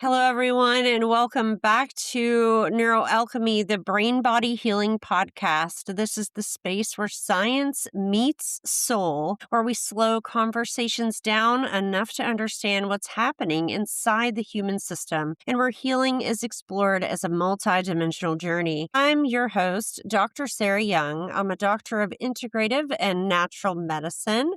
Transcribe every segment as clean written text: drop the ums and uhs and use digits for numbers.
Hello, everyone, and welcome back to Neuroalchemy, the Brain Body Healing Podcast. This is the space where science meets soul, where we slow conversations down enough to understand what's happening inside the human system, and where healing is explored as a multidimensional journey. I'm your host, Dr. Sarah Young. I'm a doctor of integrative and natural medicine.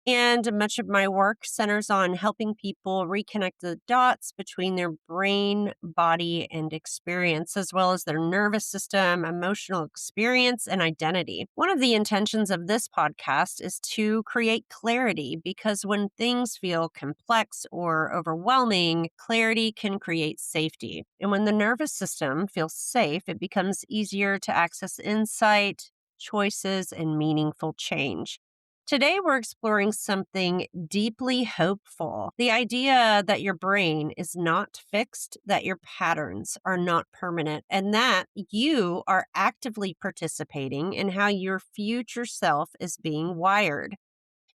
And much of my work centers on helping people reconnect the dots between their brain, body, and experience, as well as their nervous system, emotional experience, and identity. One of the intentions of this podcast is to create clarity because when things feel complex or overwhelming, clarity can create safety. And when the nervous system feels safe, it becomes easier to access insight, choices, and meaningful change. Today, we're exploring something deeply hopeful, the idea that your brain is not fixed, that your patterns are not permanent, and that you are actively participating in how your future self is being wired.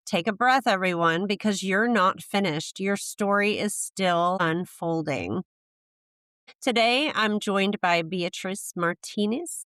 Take a breath, everyone, because you're not finished. Your story is still unfolding. Today, I'm joined by Beatriz Martinez,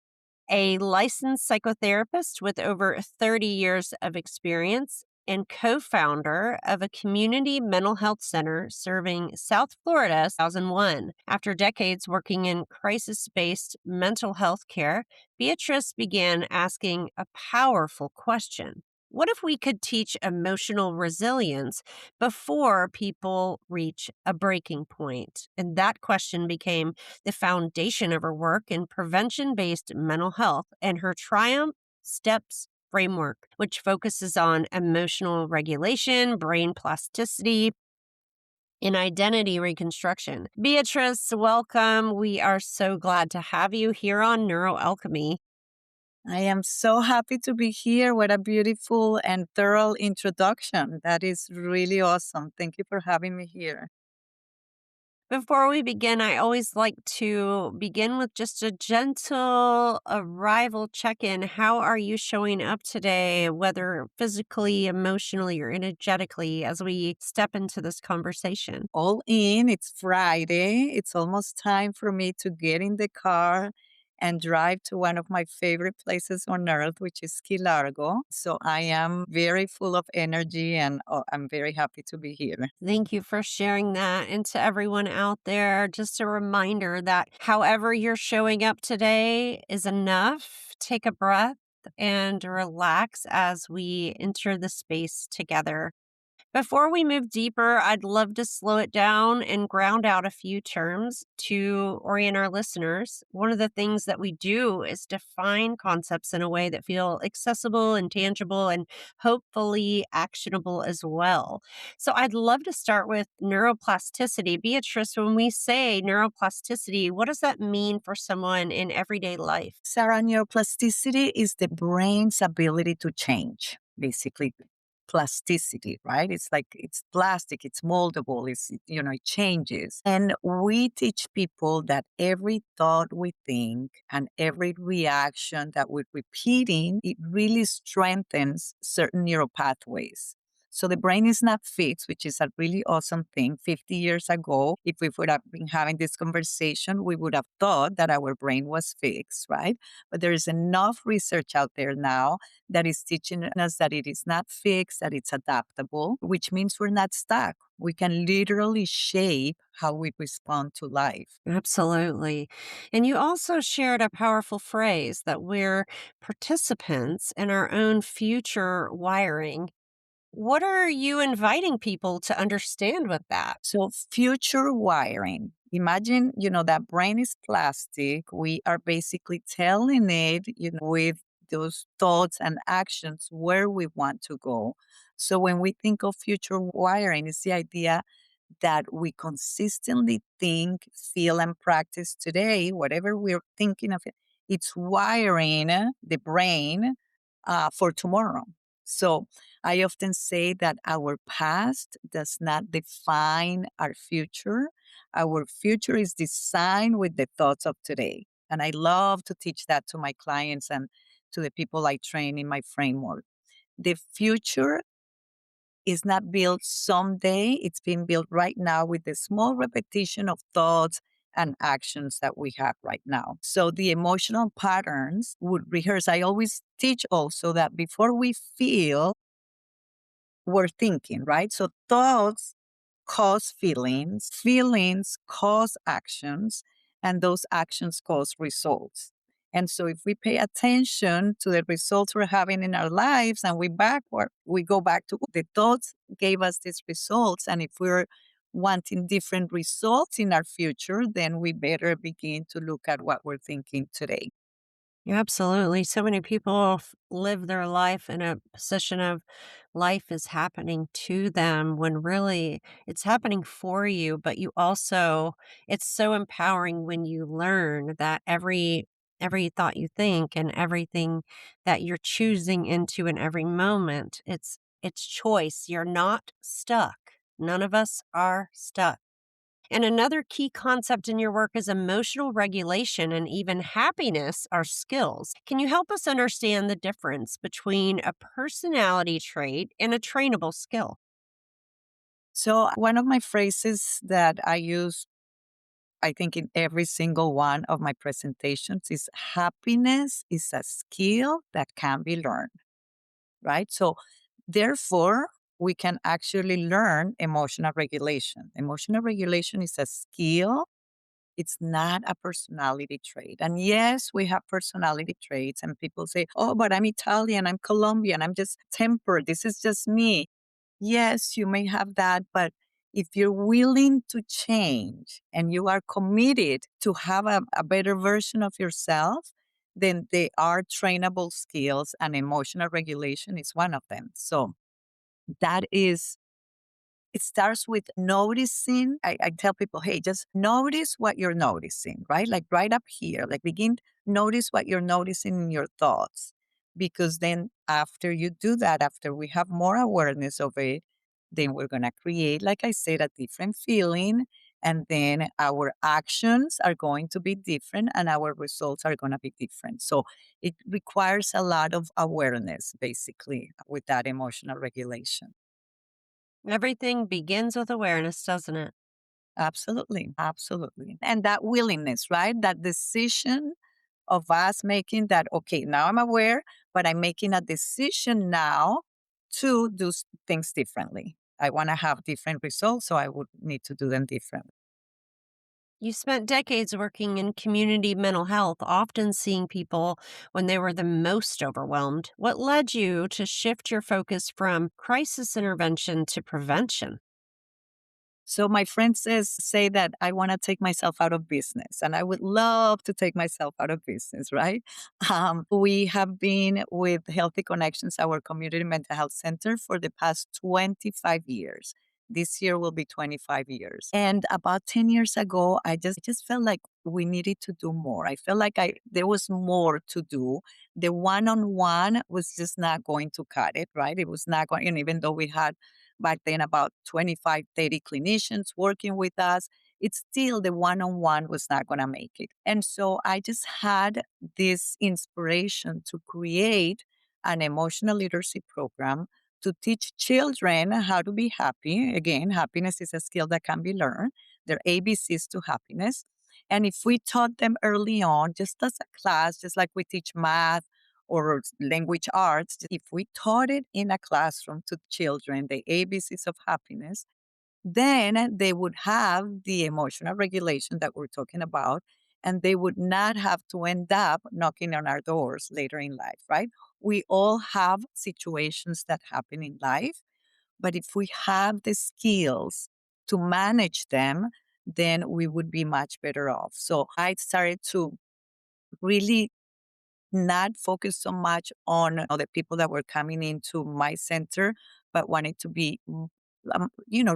a licensed psychotherapist with over 30 years of experience and co founder of a community mental health center serving South Florida since 2001. After decades working in crisis based mental health care, Beatrice began asking a powerful question. What if we could teach emotional resilience before people reach a breaking point? And that question became the foundation of her work in prevention based mental health and her Triumph Steps framework, which focuses on emotional regulation, brain plasticity, and identity reconstruction. Beatrice, welcome. We are so glad to have you here on Neuroalchemy. I am so happy to be here. What a beautiful and thorough introduction. That is really awesome. Thank you for having me here. Before we begin, I always like to begin with just a gentle arrival check in. How are you showing up today, whether physically, emotionally, or energetically, as we step into this conversation? All in, it's Friday. It's almost time for me to get in the car and drive to one of my favorite places on earth, which is Key Largo. So I am very full of energy and I'm very happy to be here. Thank you for sharing that. And to everyone out there, just a reminder that however you're showing up today is enough. Take a breath and relax as we enter the space together. Before we move deeper, I'd love to slow it down and ground out a few terms to orient our listeners. One of the things that we do is define concepts in a way that feel accessible and tangible and hopefully actionable as well. So I'd love to start with neuroplasticity. Beatrice, when we say neuroplasticity, what does that mean for someone in everyday life? Sarah, neuroplasticity is the brain's ability to change, basically plasticity, right? It's like it's plastic, it's moldable, it changes. And we teach people that every thought we think and every reaction that we're repeating, it really strengthens certain neural pathways. So the brain is not fixed, which is a really awesome thing. 50 years ago, if we would have been having this conversation, we would have thought that our brain was fixed, right? But there is enough research out there now that is teaching us that it is not fixed, that it's adaptable, which means we're not stuck. We can literally shape how we respond to life. Absolutely. And you also shared a powerful phrase that we're participants in our own future wiring. What are you inviting people to understand with that? So, future wiring. Imagine, that brain is plastic. We are basically telling it, with those thoughts and actions where we want to go. So, when we think of future wiring, it's the idea that we consistently think, feel, and practice today, whatever we're thinking of it, it's wiring the brain for tomorrow. So I often say that our past does not define our future. Our future is designed with the thoughts of today. And I love to teach that to my clients and to the people I train in my framework. The future is not built someday. It's being built right now with the small repetition of thoughts and actions that we have right now. So the emotional patterns would rehearse. I always teach also that before we feel, we're thinking, right? So thoughts cause feelings, feelings cause actions, and those actions cause results. And so if we pay attention to the results we're having in our lives and we go back to the thoughts gave us these results. And if we're wanting different results in our future, then we better begin to look at what we're thinking today. Yeah, absolutely. So many people live their life in a position of life is happening to them when really it's happening for you, but you also it's so empowering when you learn that every thought you think and everything that you're choosing into in every moment, it's choice. You're not stuck. None of us are stuck. And another key concept in your work is emotional regulation and even happiness are skills. Can you help us understand the difference between a personality trait and a trainable skill? So, one of my phrases that I use, I think, in every single one of my presentations is happiness is a skill that can be learned, right? So, therefore, we can actually learn emotional regulation. Emotional regulation is a skill, it's not a personality trait. And yes, we have personality traits, and people say, oh, but I'm Italian, I'm Colombian, I'm just tempered, this is just me. Yes, you may have that, but if you're willing to change and you are committed to have a better version of yourself, then they are trainable skills, and emotional regulation is one of them. So that is it starts with noticing. I tell people, hey, just notice what you're noticing, right? Like right up here, like begin notice what you're noticing in your thoughts. Because then after you do that, after we have more awareness of it, then we're going to create, like I said, a different feeling. And then our actions are going to be different and our results are going to be different. So it requires a lot of awareness, basically, with that emotional regulation. Everything begins with awareness, doesn't it? Absolutely, absolutely. And that willingness, right? That decision of us making that, okay, now I'm aware, but I'm making a decision now to do things differently. I want to have different results, so I would need to do them differently. You spent decades working in community mental health, often seeing people when they were the most overwhelmed. What led you to shift your focus from crisis intervention to prevention? So my friends say that I want to take myself out of business, and I would love to take myself out of business, right? We have been with Healthy Connections, our community mental health center, for the past 25 years. This year will be 25 years. And about 10 years ago, I just felt like we needed to do more. I felt like there was more to do. The one-on-one was just not going to cut it, right? It was not going, and even though we had back then about 25, 30 clinicians working with us, it's still the one-on-one was not going to make it. And so I just had this inspiration to create an emotional literacy program to teach children how to be happy. Again, happiness is a skill that can be learned. They're ABCs to happiness. And if we taught them early on, just as a class, just like we teach math or language arts, if we taught it in a classroom to children, the ABCs of happiness, then they would have the emotional regulation that we're talking about, and they would not have to end up knocking on our doors later in life, right? We all have situations that happen in life, but if we have the skills to manage them, then we would be much better off. So I started to really not focus so much on the people that were coming into my center, but wanted to be,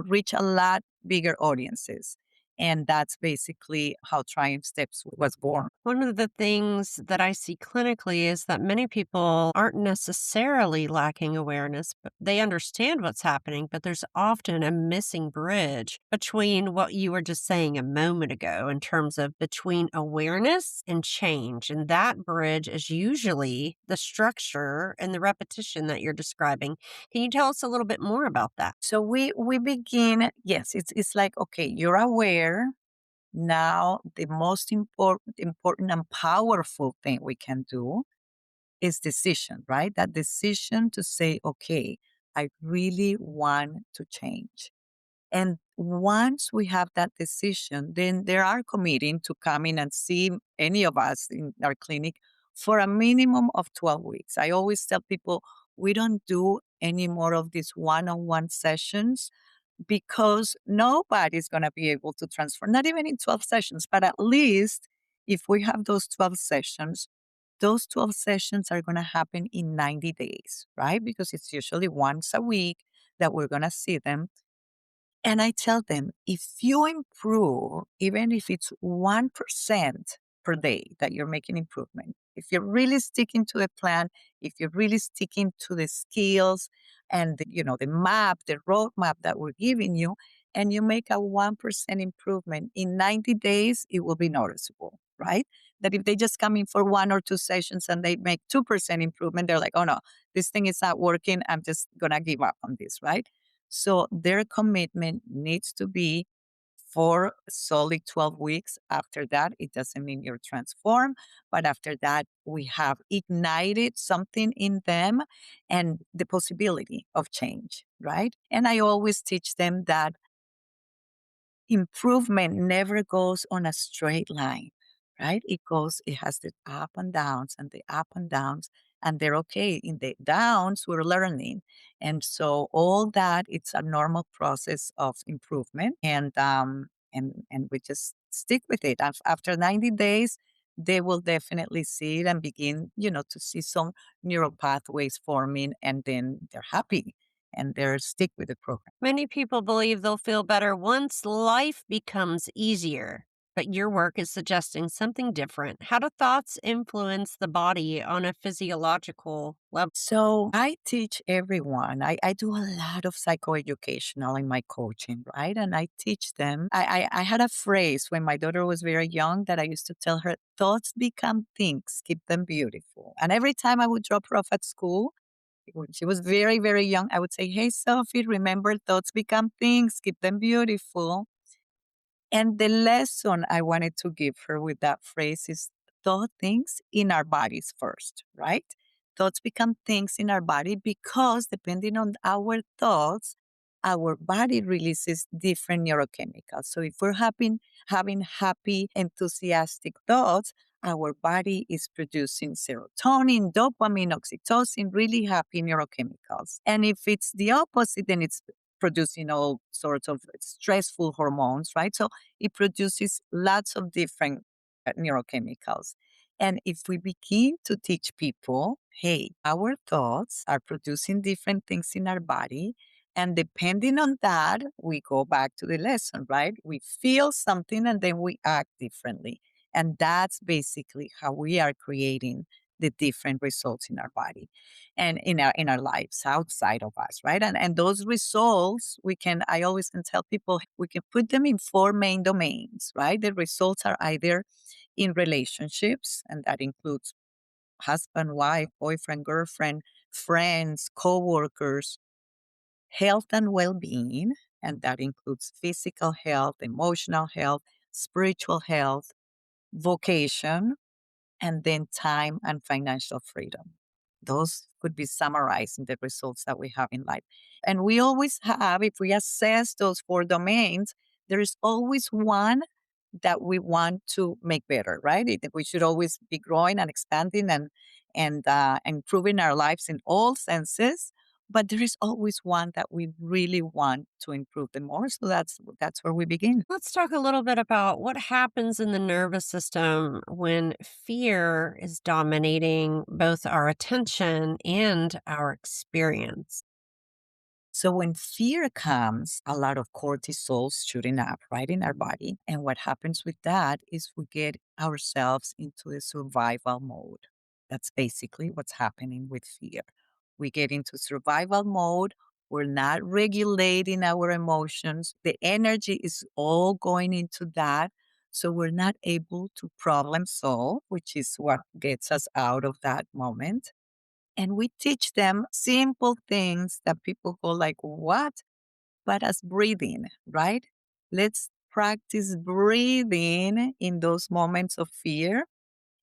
reach a lot bigger audiences. And that's basically how Triumph Steps was born. One of the things that I see clinically is that many people aren't necessarily lacking awareness, but they understand what's happening, but there's often a missing bridge between what you were just saying a moment ago in terms of between awareness and change. And that bridge is usually the structure and the repetition that you're describing. Can you tell us a little bit more about that? So we begin, yes, it's like, okay, you're aware. Now the most important and powerful thing we can do is decision, right? That decision to say, okay, I really want to change. And once we have that decision, then they are committing to coming and see any of us in our clinic for a minimum of 12 weeks. I always tell people we don't do any more of these one on one sessions because nobody's going to be able to transform, not even in 12 sessions, but at least if we have those 12 sessions are going to happen in 90 days, right? Because it's usually once a week that we're going to see them. And I tell them, if you improve, even if it's 1% per day that you're making improvement, if you're really sticking to the plan, if you're really sticking to the skills and the map, the roadmap that we're giving you, and you make a 1% improvement in 90 days, it will be noticeable, right? That if they just come in for one or two sessions and they make 2% improvement, they're like, oh no, this thing is not working. I'm just going to give up on this, right? So their commitment needs to be for solid 12 weeks. After that, it doesn't mean you're transformed, but after that, we have ignited something in them and the possibility of change, right? And I always teach them that improvement never goes on a straight line, right? It has the up and downs and the up and downs, and they're okay. In the downs, we're learning. And so all that, it's a normal process of improvement. And we just stick with it. After 90 days, they will definitely see it and begin, to see some neural pathways forming, and then they're happy and they're stick with the program. Many people believe they'll feel better once life becomes easier, but your work is suggesting something different. How do thoughts influence the body on a physiological level? So I teach everyone. I do a lot of psychoeducational in my coaching, right? And I teach them. I had a phrase when my daughter was very young that I used to tell her, thoughts become things, keep them beautiful. And every time I would drop her off at school, when she was very, very young, I would say, hey, Sophie, remember thoughts become things, keep them beautiful. And the lesson I wanted to give her with that phrase is thought things in our bodies first, right? Thoughts become things in our body because depending on our thoughts, our body releases different neurochemicals. So if we're having happy, enthusiastic thoughts, our body is producing serotonin, dopamine, oxytocin, really happy neurochemicals. And if it's the opposite, then it's producing all sorts of stressful hormones, right? So it produces lots of different neurochemicals. And if we begin to teach people, hey, our thoughts are producing different things in our body. And depending on that, we go back to the lesson, right? We feel something and then we act differently. And that's basically how we are creating the different results in our body and in our lives outside of us, right? And those results I always can tell people we can put them in four main domains, right? The results are either in relationships, and that includes husband, wife, boyfriend, girlfriend, friends, co-workers, health and well-being, and that includes physical health, emotional health, spiritual health, vocation, and then time and financial freedom. Those could be summarized in the results that we have in life. And we always have, if we assess those four domains, there is always one that we want to make better, right? We should always be growing and expanding and improving our lives in all senses. But there is always one that we really want to improve the more. So that's where we begin. Let's talk a little bit about what happens in the nervous system when fear is dominating both our attention and our experience. So when fear comes, a lot of cortisol's shooting up right in our body. And what happens with that is we get ourselves into a survival mode. That's basically what's happening with fear. We get into survival mode. We're not regulating our emotions. The energy is all going into that. So we're not able to problem solve, which is what gets us out of that moment. And we teach them simple things that people go like, what? But as breathing, right? Let's practice breathing in those moments of fear,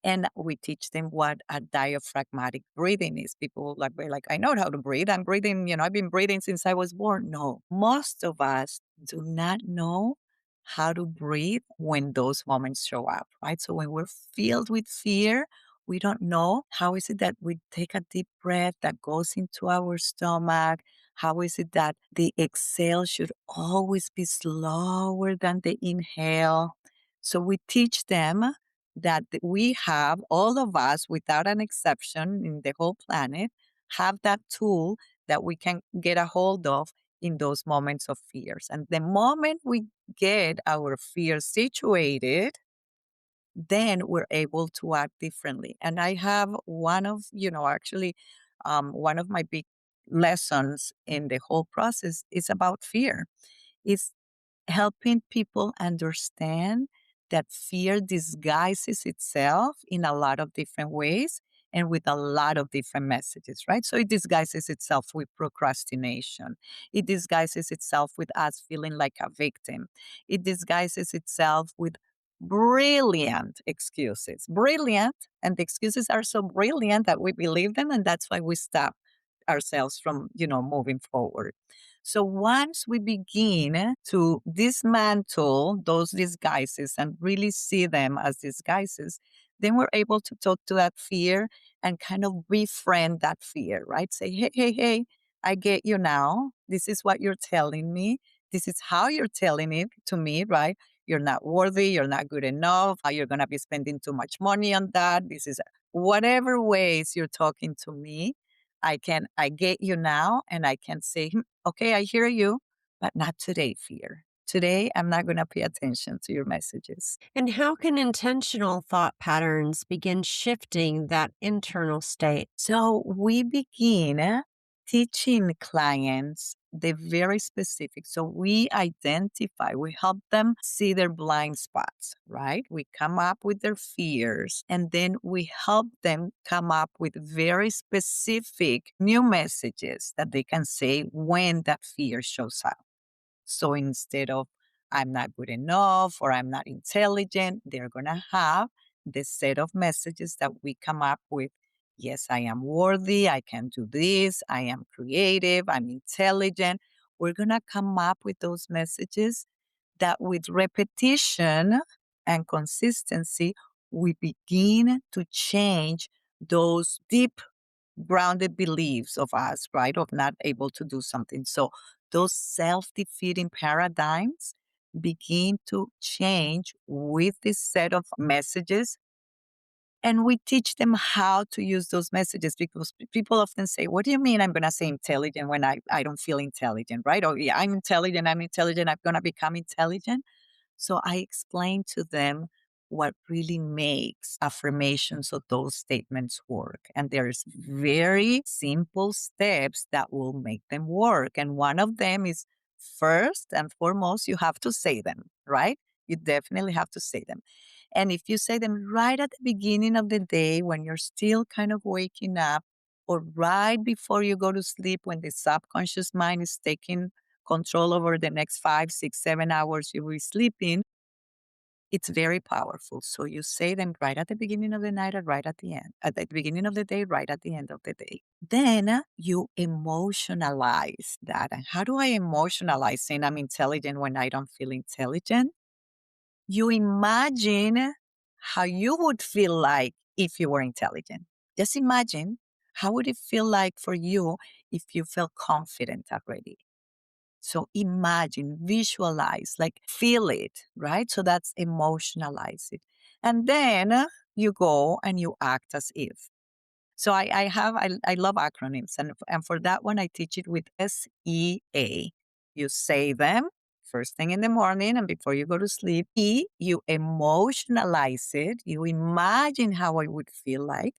and we teach them what a diaphragmatic breathing is. People like, we're like, I know how to breathe. I'm breathing, I've been breathing since I was born. No, most of us do not know how to breathe when those moments show up, right? So when we're filled with fear, we don't know how is it that we take a deep breath that goes into our stomach. How is it that the exhale should always be slower than the inhale? So we teach them that we have, all of us, without an exception in the whole planet, have that tool that we can get a hold of in those moments of fears. And the moment we get our fear situated, then we're able to act differently. And I have one of, actually, one of my big lessons in the whole process is about fear. It's helping people understand that fear disguises itself in a lot of different ways and with a lot of different messages, right? So it disguises itself with procrastination. It disguises itself with us feeling like a victim. It disguises itself with brilliant excuses. Brilliant. And the excuses are so brilliant that we believe them. And that's why we stop ourselves from, moving forward. So once we begin to dismantle those disguises and really see them as disguises, then we're able to talk to that fear and kind of befriend that fear, right? Say, hey, hey, hey, I get you now. This is what you're telling me. This is how you're telling it to me, right? You're not worthy. You're not good enough. You're going to be spending too much money on that. This is whatever ways you're talking to me. I get you now, and I can say, okay, I hear you, but not today, fear. Today, I'm not going to pay attention to your messages. And how can intentional thought patterns begin shifting that internal state? So we begin teaching clients the very specific. So we identify, we help them see their blind spots, right? We come up with their fears, and then we help them come up with very specific new messages that they can say when that fear shows up. So instead of I'm not good enough or I'm not intelligent, they're going to have the set of messages that we come up with. Yes, I am worthy. I can do this. I am creative. I'm intelligent. We're going to come up with those messages that with repetition and consistency, we begin to change those deep grounded beliefs of us, right? Of not able to do something. So those self defeating paradigms begin to change with this set of messages. And we teach them how to use those messages because people often say, what do you mean I'm going to say intelligent when I don't feel intelligent, right? Oh, yeah, I'm intelligent. I'm intelligent. I'm going to become intelligent. So I explain to them what really makes affirmations of those statements work. And there's very simple steps that will make them work. And one of them is first and foremost, you have to say them, right? You definitely have to say them. And if you say them right at the beginning of the day when you're still kind of waking up, or right before you go to sleep when the subconscious mind is taking control over the next 5, 6, 7 hours you will be sleeping, it's very powerful. So you say them right at the beginning of the night and right at the end, at the beginning of the day, right at the end of the day. Then you emotionalize that. And how do I emotionalize saying I'm intelligent when I don't feel intelligent? You imagine how you would feel like if you were intelligent. Just imagine how would it feel like for you if you felt confident already. So imagine, visualize, like feel it, right? So that's emotionalize it. And then you go and you act as if. So I love acronyms, and for that one I teach it with SEA. You say them first thing in the morning and before you go to sleep. E, you emotionalize it. You imagine how it would feel like.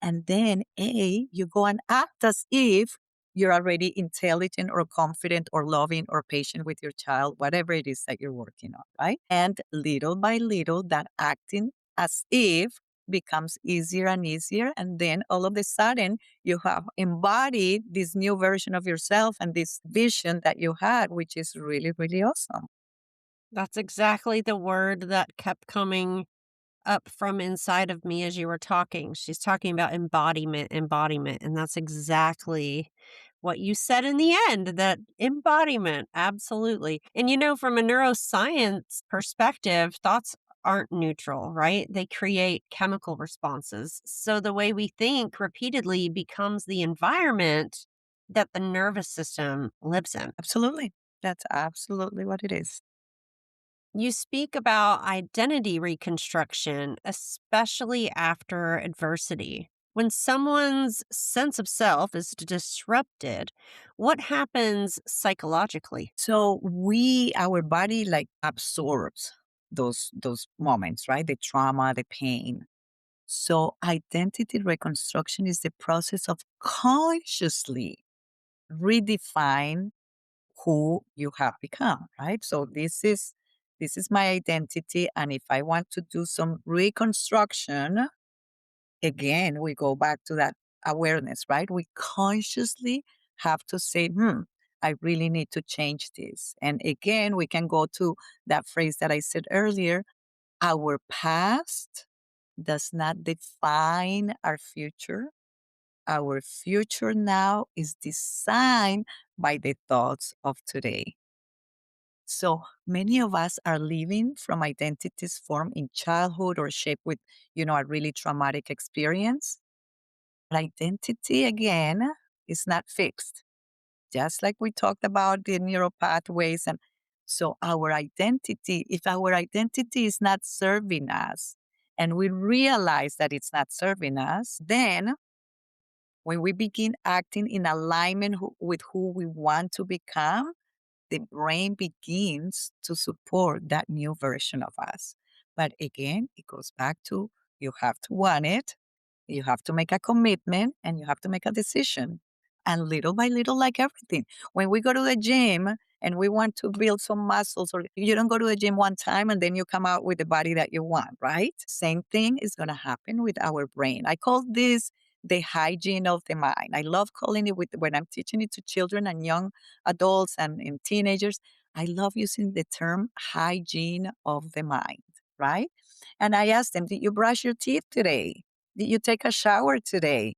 And then A, you go and act as if you're already intelligent or confident or loving or patient with your child, whatever it is that you're working on, right? And little by little, that acting as if becomes easier and easier. And then all of a sudden, you have embodied this new version of yourself and this vision that you had, which is really, really awesome. That's exactly the word that kept coming up from inside of me as you were talking. She's talking about embodiment, embodiment. And that's exactly what you said in the end, that embodiment. Absolutely. And from a neuroscience perspective, thoughts aren't neutral, right? They create chemical responses. So the way we think repeatedly becomes the environment that the nervous system lives in. Absolutely. That's absolutely what it is. You speak about identity reconstruction, especially after adversity. When someone's sense of self is disrupted, what happens psychologically? So our body like absorbs those moments, right? The trauma, the pain. So identity reconstruction is the process of consciously redefine who you have become, right? So this is my identity, and if I want to do some reconstruction, again, we go back to that awareness, right? We consciously have to say, I really need to change this. And again, we can go to that phrase that I said earlier, our past does not define our future. Our future now is designed by the thoughts of today. So many of us are living from identities formed in childhood or shaped with, a really traumatic experience. Identity, again, is not fixed. Just like we talked about the neural pathways. And so if our identity is not serving us and we realize that it's not serving us, then when we begin acting in alignment with who we want to become, the brain begins to support that new version of us. But again, it goes back to you have to want it, you have to make a commitment, and you have to make a decision. And little by little, like everything, when we go to the gym and we want to build some muscles, or you don't go to the gym one time and then you come out with the body that you want, right? Same thing is going to happen with our brain. I call this the hygiene of the mind. I love calling it when I'm teaching it to children and young adults and teenagers. I love using the term hygiene of the mind, right? And I ask them, did you brush your teeth today? Did you take a shower today?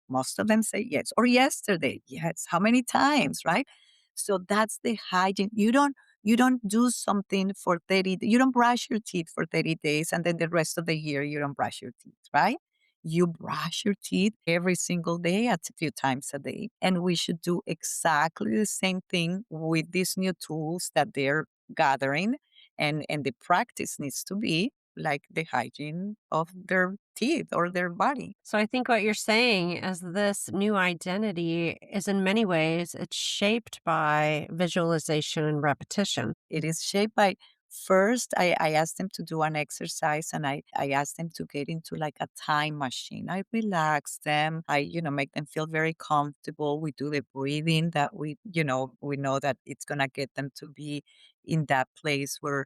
Most of them say yes. Or yesterday. Yes. How many times, right? So that's the hygiene. You don't do something for 30 you don't brush your teeth for 30 days and then the rest of the year you don't brush your teeth, right? You brush your teeth every single day at a few times a day. And we should do exactly the same thing with these new tools that they're gathering. And the practice needs to be like the hygiene of their teeth or their body. So I think what you're saying is this new identity is in many ways it's shaped by visualization and repetition. It is shaped by first, I asked them to do an exercise and I asked them to get into like a time machine. I relax them. I make them feel very comfortable. We do the breathing that we know that it's gonna get them to be in that place where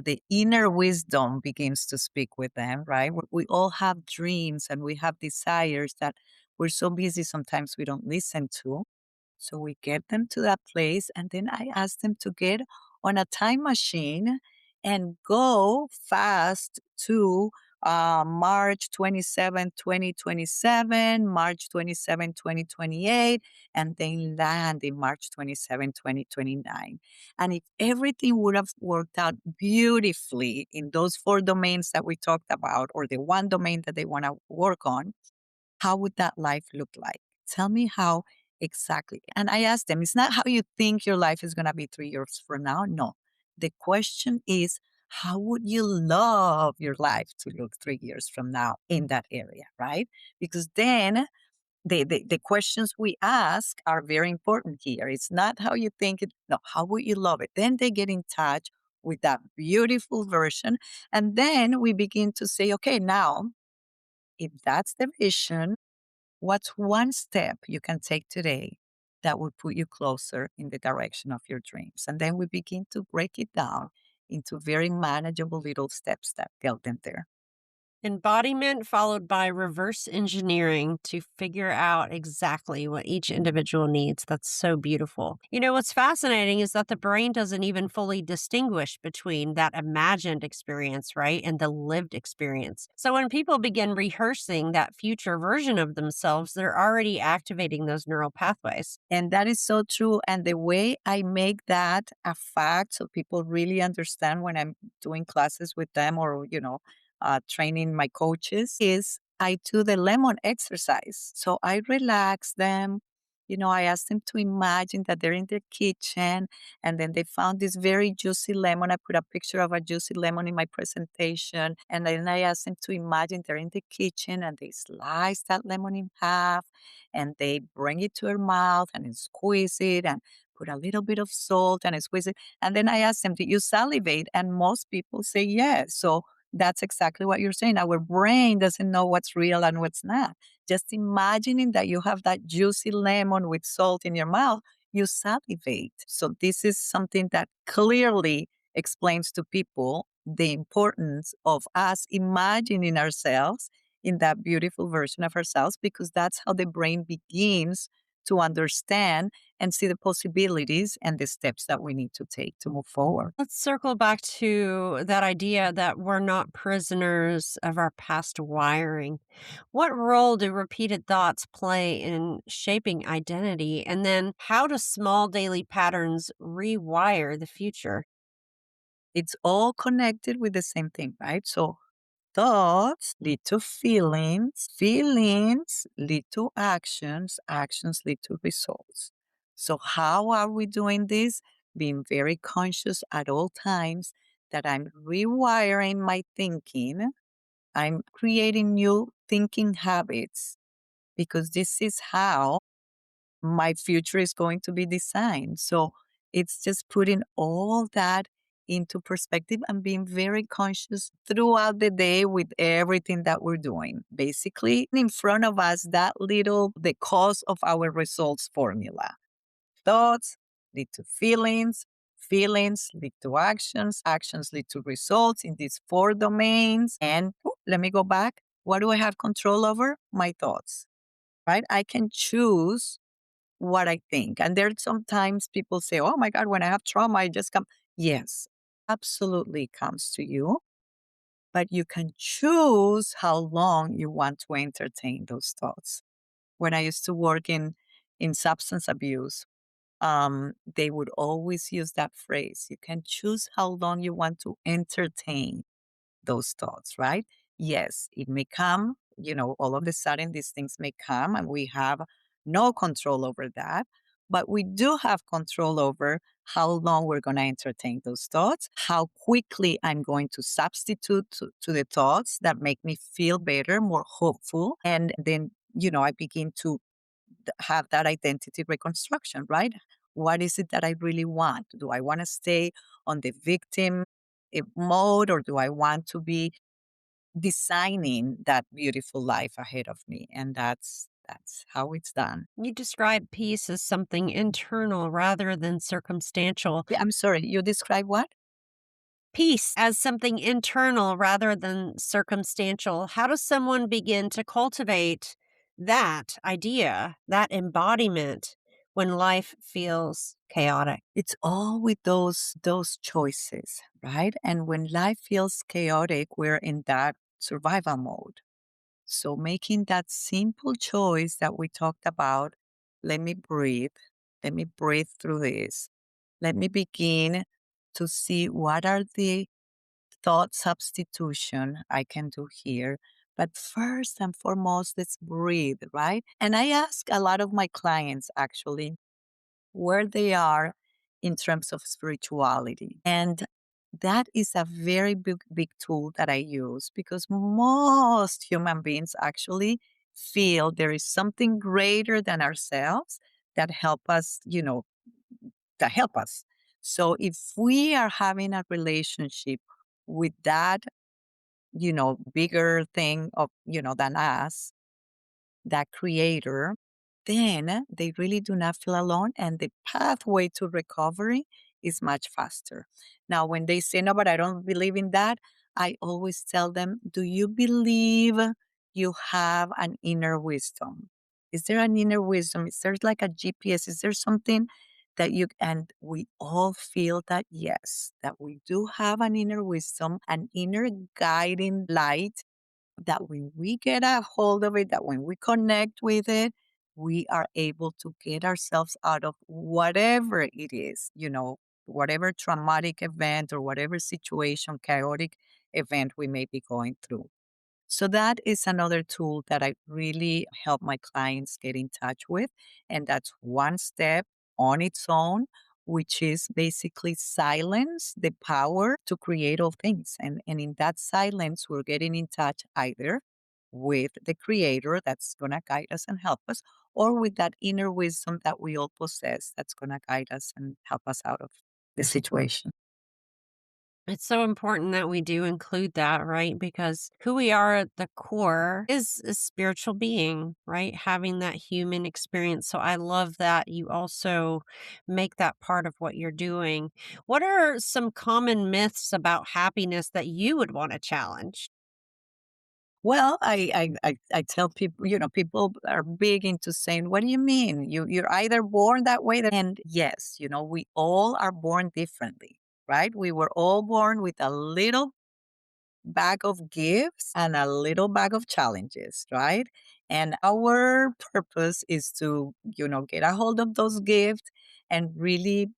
the inner wisdom begins to speak with them, right? We all have dreams and we have desires that we're so busy sometimes we don't listen to. So we get them to that place, and then I ask them to get on a time machine and go fast to March 27, 2027, March 27, 2028, and then land in March 27, 2029. And if everything would have worked out beautifully in those four domains that we talked about, or the one domain that they want to work on, how would that life look like? Tell me how exactly. And I asked them, it's not how you think your life is going to be 3 years from now. No. The question is, How would you love your life to look 3 years from now in that area, right? Because then the questions we ask are very important here. It's not how you think it, no, how would you love it? Then they get in touch with that beautiful version. And then we begin to say, okay, now, if that's the vision, what's one step you can take today that will put you closer in the direction of your dreams? And then we begin to break it down into very manageable little steps that get them there. Embodiment followed by reverse engineering to figure out exactly what each individual needs. That's so beautiful. What's fascinating is that the brain doesn't even fully distinguish between that imagined experience, right, and the lived experience. So when people begin rehearsing that future version of themselves, they're already activating those neural pathways. And that is so true. And the way I make that a fact so people really understand when I'm doing classes with them or, training my coaches is I do the lemon exercise. So I relax them. I ask them to imagine that they're in the kitchen and then they found this very juicy lemon. I put a picture of a juicy lemon in my presentation. And then I ask them to imagine they're in the kitchen and they slice that lemon in half and they bring it to her mouth and then squeeze it and put a little bit of salt and squeeze it. And then I ask them, do you salivate? And most people say yes. So that's exactly what you're saying. Our brain doesn't know what's real and what's not. Just imagining that you have that juicy lemon with salt in your mouth, you salivate. So this is something that clearly explains to people the importance of us imagining ourselves in that beautiful version of ourselves because that's how the brain begins to understand and see the possibilities and the steps that we need to take to move forward. Let's circle back to that idea that we're not prisoners of our past wiring. What role do repeated thoughts play in shaping identity? And then how do small daily patterns rewire the future? It's all connected with the same thing, right? So thoughts lead to feelings, feelings lead to actions, actions lead to results. So, how are we doing this? Being very conscious at all times that I'm rewiring my thinking, I'm creating new thinking habits because this is how my future is going to be designed. So it's just putting all that into perspective and being very conscious throughout the day with everything that we're doing. Basically, in front of us, the cause of our results formula. Thoughts lead to feelings, feelings lead to actions, actions lead to results in these four domains. And let me go back. What do I have control over? My thoughts, right? I can choose what I think. And there sometimes people say, oh my God, when I have trauma, I just come. Yes, absolutely comes to you, but you can choose how long you want to entertain those thoughts. When I used to work in substance abuse, they would always use that phrase. You can choose how long you want to entertain those thoughts, right? Yes, it may come, all of a sudden these things may come and we have no control over that. But we do have control over how long we're going to entertain those thoughts, how quickly I'm going to substitute to the thoughts that make me feel better, more hopeful. And then, I begin to have that identity reconstruction, right? What is it that I really want? Do I want to stay on the victim mode or do I want to be designing that beautiful life ahead of me? And that's how it's done. You describe peace as something internal rather than circumstantial. Yeah, I'm sorry, you describe what? Peace as something internal rather than circumstantial. How does someone begin to cultivate that idea, that embodiment when life feels chaotic? It's all with those choices, right? And when life feels chaotic, we're in that survival mode. So making that simple choice that we talked about, let me breathe. Let me breathe through this. Let me begin to see what are the thought substitution I can do here. But first and foremost, let's breathe, right? And I ask a lot of my clients actually where they are in terms of spirituality. And That is a very big tool that I use because most human beings actually feel there is something greater than ourselves that help us, that help us. So if we are having a relationship with that, bigger thing of, than us, that creator, then they really do not feel alone. And the pathway to recovery is much faster. Now, when they say, no, but I don't believe in that, I always tell them, do you believe you have an inner wisdom? Is there an inner wisdom? Is there like a GPS? Is there something that and we all feel that, yes, that we do have an inner wisdom, an inner guiding light that when we get a hold of it, that when we connect with it, we are able to get ourselves out of whatever it is, whatever traumatic event or whatever situation, chaotic event we may be going through. So that is another tool that I really help my clients get in touch with. And that's one step on its own, which is basically silence the power to create all things. And in that silence, we're getting in touch either with the creator that's going to guide us and help us, or with that inner wisdom that we all possess that's going to guide us and help us out of the situation. It's so important that we do include that, right? Because who we are at the core is a spiritual being, right? Having that human experience. So I love that you also make that part of what you're doing. What are some common myths about happiness that you would want to challenge? Well, I tell people, people are big into saying, "What do you mean? You're either born that way." And yes, we all are born differently, right? We were all born with a little bag of gifts and a little bag of challenges, right? And our purpose is to, get a hold of those gifts and really,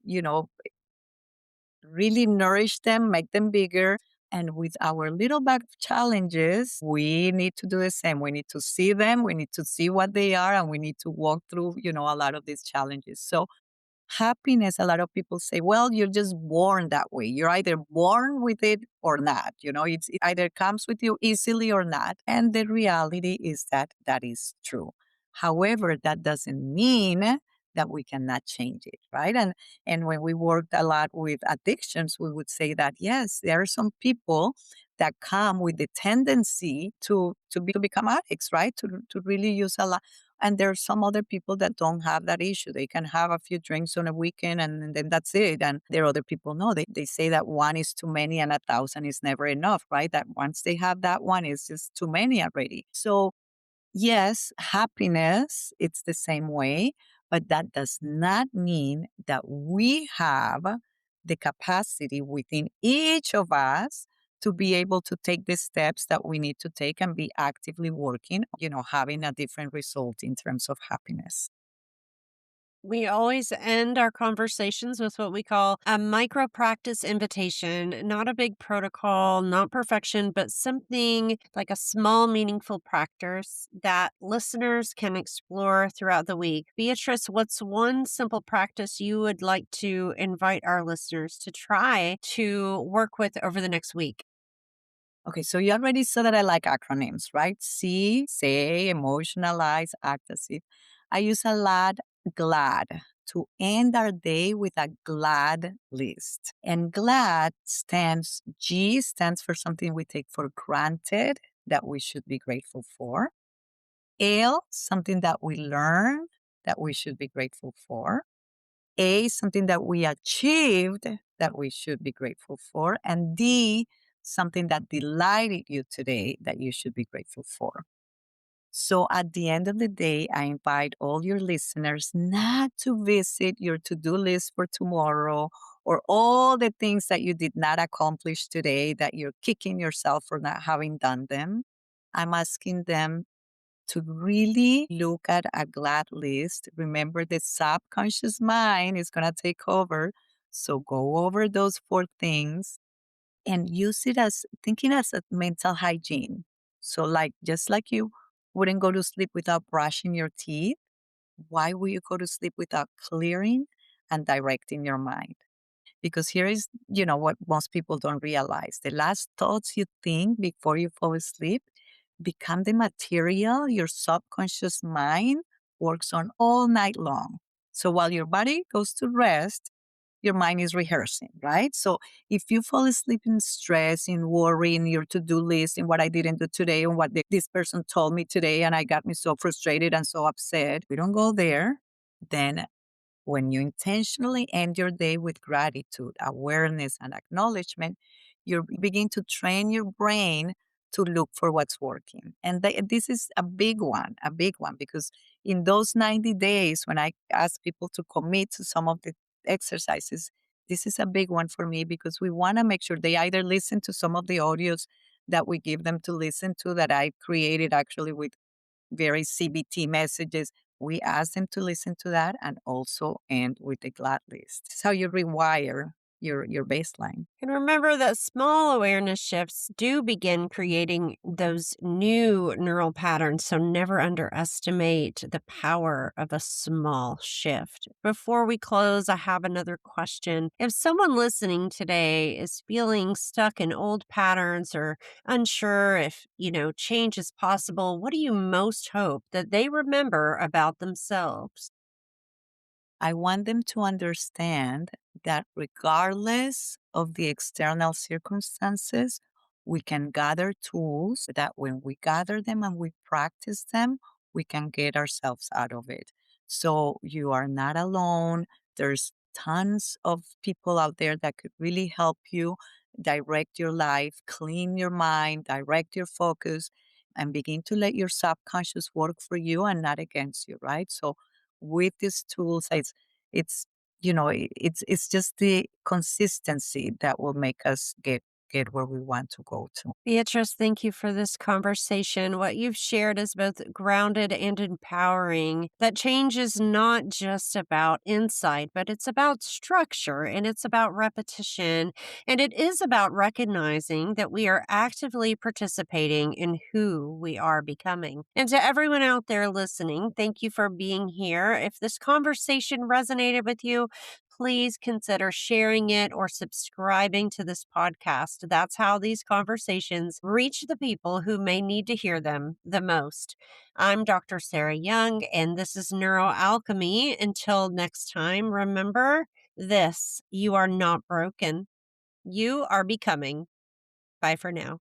really nourish them, make them bigger. And with our little bag of challenges, we need to do the same. We need to see them, we need to see what they are, and we need to walk through, a lot of these challenges. So happiness, a lot of people say, well, you're just born that way. You're either born with it or not. It either comes with you easily or not. And the reality is that that is true. However, that doesn't mean that we cannot change it, right? And when we worked a lot with addictions, we would say that yes, there are some people that come with the tendency to become addicts, right? To really use a lot, and there are some other people that don't have that issue. They can have a few drinks on a weekend and then that's it. And there are other people, no, they say that one is too many and 1,000 is never enough, right? That once they have that one, it's just too many already. So yes, happiness, it's the same way, but that does not mean that we have the capacity within each of us to be able to take the steps that we need to take and be actively working, having a different result in terms of happiness. We always end our conversations with what we call a micro practice invitation, not a big protocol, not perfection, but something like a small, meaningful practice that listeners can explore throughout the week. Beatrice, what's one simple practice you would like to invite our listeners to try to work with over the next week? Okay, so you already saw that I like acronyms, right? See, say, emotionalize, act as if. I use a lot GLAD to end our day with a glad list. And GLAD G stands for something we take for granted that we should be grateful for. L, something that we learn that we should be grateful for. A, something that we achieved that we should be grateful for. And D, something that delighted you today that you should be grateful for. So at the end of the day, I invite all your listeners not to visit your to do list for tomorrow or all the things that you did not accomplish today that you're kicking yourself for not having done them. I'm asking them to really look at a glad list. Remember, the subconscious mind is going to take over. So go over those four things and use it as thinking as a mental hygiene. So, like, just like you wouldn't go to sleep without brushing your teeth, why would you go to sleep without clearing and directing your mind? Because here is, what most people don't realize. The last thoughts you think before you fall asleep become the material your subconscious mind works on all night long. So while your body goes to rest, your mind is rehearsing, right? So if you fall asleep in stress, in worry, in your to-do list, in what I didn't do today, and what this person told me today, and I got me so frustrated and so upset, we don't go there, then when you intentionally end your day with gratitude, awareness, and acknowledgement, you begin to train your brain to look for what's working. And this is a big one, because in those 90 days, when I ask people to commit to some of the exercises, this is a big one for me because we want to make sure they either listen to some of the audios that we give them to listen to that I created actually with very CBT messages. We ask them to listen to that and also end with the glad list. It's how you rewire your baseline. And remember that small awareness shifts do begin creating those new neural patterns. So never underestimate the power of a small shift. Before we close, I have another question. If someone listening today is feeling stuck in old patterns or unsure if, change is possible, what do you most hope that they remember about themselves? I want them to understand that regardless of the external circumstances, we can gather tools that when we gather them and we practice them, we can get ourselves out of it. So you are not alone. There's tons of people out there that could really help you direct your life, clean your mind, direct your focus, and begin to let your subconscious work for you and not against you, right? So with these tools, it's it's just the consistency that will make us get where we want to go to. Beatrice, thank you for this conversation. What you've shared is both grounded and empowering. That change is not just about insight, but it's about structure and it's about repetition. And it is about recognizing that we are actively participating in who we are becoming. And to everyone out there listening, thank you for being here. If this conversation resonated with you, please consider sharing it or subscribing to this podcast. That's how these conversations reach the people who may need to hear them the most. I'm Dr. Sarah Young, and this is Neuroalchemy. Until next time, remember this: you are not broken, you are becoming. Bye for now.